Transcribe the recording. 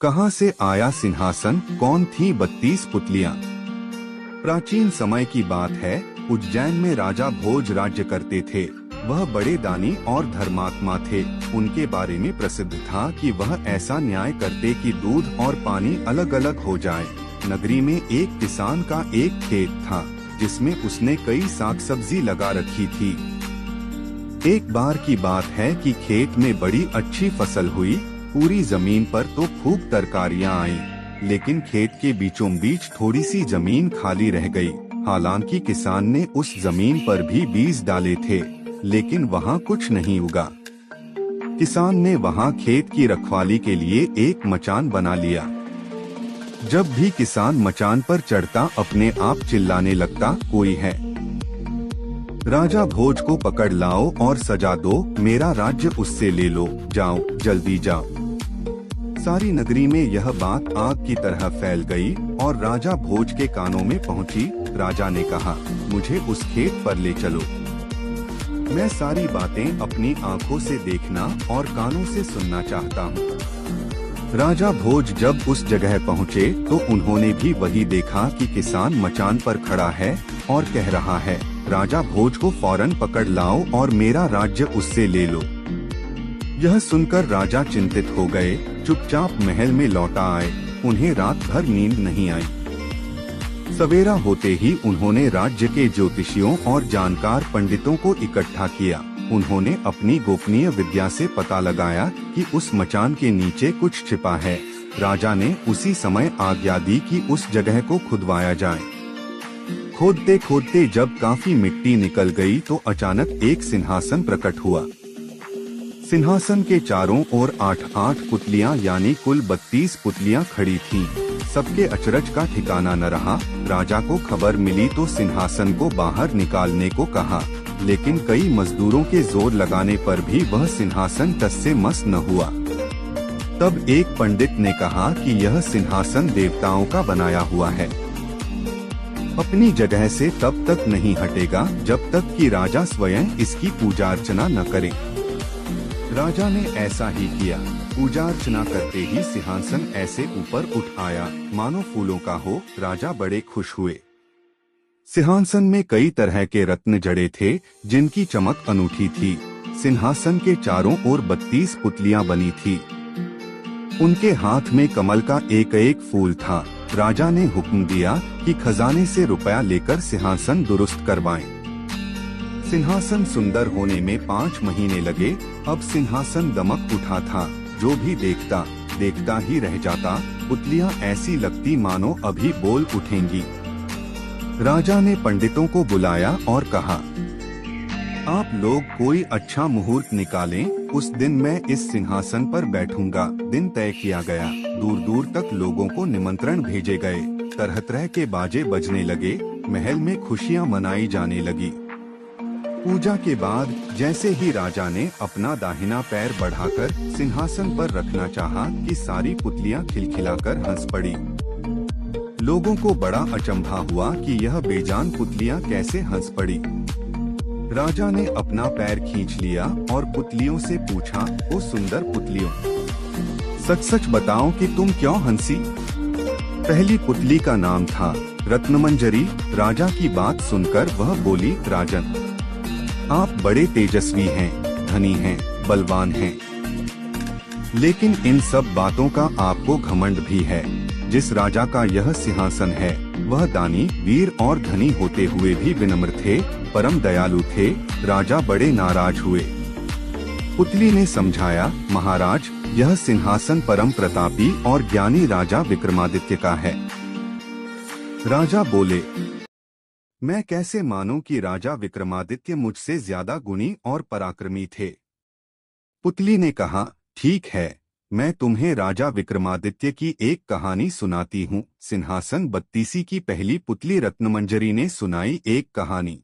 कहाँ से आया सिंहासन, कौन थी 32 पुतलियां। प्राचीन समय की बात है, उज्जैन में राजा भोज राज्य करते थे। वह बड़े दानी और धर्मात्मा थे। उनके बारे में प्रसिद्ध था कि वह ऐसा न्याय करते कि दूध और पानी अलग अलग हो जाए। नगरी में एक किसान का एक खेत था, जिसमें उसने कई साग सब्जी लगा रखी थी। एक बार की बात है कि खेत में बड़ी अच्छी फसल हुई। पूरी जमीन पर तो खूब तरकारियां आईं, लेकिन खेत के बीचों बीच थोड़ी सी जमीन खाली रह गई। हालांकि किसान ने उस जमीन पर भी बीज डाले थे, लेकिन वहां कुछ नहीं उगा। किसान ने वहां खेत की रखवाली के लिए एक मचान बना लिया। जब भी किसान मचान पर चढ़ता अपने आप चिल्लाने लगता, कोई है, राजा भोज को पकड़ लाओ और सजा दो, मेरा राज्य उससे ले लो, जाओ जल्दी जाओ। सारी नगरी में यह बात आग की तरह फैल गई और राजा भोज के कानों में पहुंची। राजा ने कहा, मुझे उस खेत पर ले चलो। मैं सारी बातें अपनी आंखों से देखना और कानों से सुनना चाहता हूँ। राजा भोज जब उस जगह पहुँचे तो उन्होंने भी वही देखा कि किसान मचान पर खड़ा है और कह रहा है, राजा भोज को फौरन पकड़ लाओ और मेरा राज्य उससे ले लो। यह सुनकर राजा चिंतित हो गए, चुपचाप महल में लौटा आए। उन्हें रात भर नींद नहीं आई। सवेरा होते ही उन्होंने राज्य के ज्योतिषियों और जानकार पंडितों को इकट्ठा किया। उन्होंने अपनी गोपनीय विद्या से पता लगाया कि उस मचान के नीचे कुछ छिपा है। राजा ने उसी समय आज्ञा दी कि उस जगह को खुदवाया जाए। खोदते खोदते जब काफी मिट्टी निकल गई तो अचानक एक सिंहासन प्रकट हुआ। सिंहासन के चारों ओर 8-8 पुतलियां यानी कुल 32 पुतलियां खड़ी थीं। सबके अचरज का ठिकाना न रहा। राजा को खबर मिली तो सिंहासन को बाहर निकालने को कहा, लेकिन कई मजदूरों के जोर लगाने पर भी वह सिंहासन टस से मस न हुआ। तब एक पंडित ने कहा कि यह सिंहासन देवताओं का बनाया हुआ है, अपनी जगह से तब तक नहीं हटेगा जब तक कि राजा स्वयं इसकी पूजा अर्चना न करे। राजा ने ऐसा ही किया। पूजा अर्चना करते ही सिंहासन ऐसे ऊपर उठ आया मानो फूलों का हो। राजा बड़े खुश हुए। सिंहासन में कई तरह के रत्न जड़े थे, जिनकी चमक अनूठी थी। सिंहासन के चारों ओर 32 पुतलियां बनी थी। उनके हाथ में कमल का एक एक फूल था। राजा ने हुक्म दिया कि खजाने से रुपया लेकर सिंहासन दुरुस्त करवाएं। सिंहासन सुंदर होने में 5 महीने लगे। अब सिंहासन दमक उठा था। जो भी देखता देखता ही रह जाता। पुतलियां ऐसी लगती मानो अभी बोल उठेंगी। राजा ने पंडितों को बुलाया और कहा, आप लोग कोई अच्छा मुहूर्त निकालें, उस दिन मैं इस सिंहासन पर बैठूंगा। दिन तय किया गया। दूर दूर तक लोगों को निमंत्रण भेजे गए। तरह तरह के बाजे बजने लगे। महल में खुशियां मनाई जाने लगी। पूजा के बाद जैसे ही राजा ने अपना दाहिना पैर बढ़ाकर सिंहासन पर रखना चाहा कि सारी पुतलियां खिलखिलाकर हंस पड़ी। लोगों को बड़ा अचंभा हुआ कि यह बेजान पुतलियां कैसे हंस पड़ी। राजा ने अपना पैर खींच लिया और पुतलियों से पूछा, ओ सुंदर पुतलियों, सच सच बताओ कि तुम क्यों हंसी। पहली पुतली का नाम था रत्नमंजरी। राजा की बात सुनकर वह बोली, राजन, आप बड़े तेजस्वी हैं, धनी हैं, बलवान हैं, लेकिन इन सब बातों का आपको घमंड भी है। जिस राजा का यह सिंहासन है वह दानी, वीर और धनी होते हुए भी विनम्र थे, परम दयालु थे। राजा बड़े नाराज हुए। पुतली ने समझाया, महाराज, यह सिंहासन परम प्रतापी और ज्ञानी राजा विक्रमादित्य का है। राजा बोले, मैं कैसे मानूं कि राजा विक्रमादित्य मुझसे ज्यादा गुणी और पराक्रमी थे। पुतली ने कहा, ठीक है, मैं तुम्हें राजा विक्रमादित्य की एक कहानी सुनाती हूँ। सिंहासन 32 की पहली पुतली रत्नमंजरी ने सुनाई एक कहानी।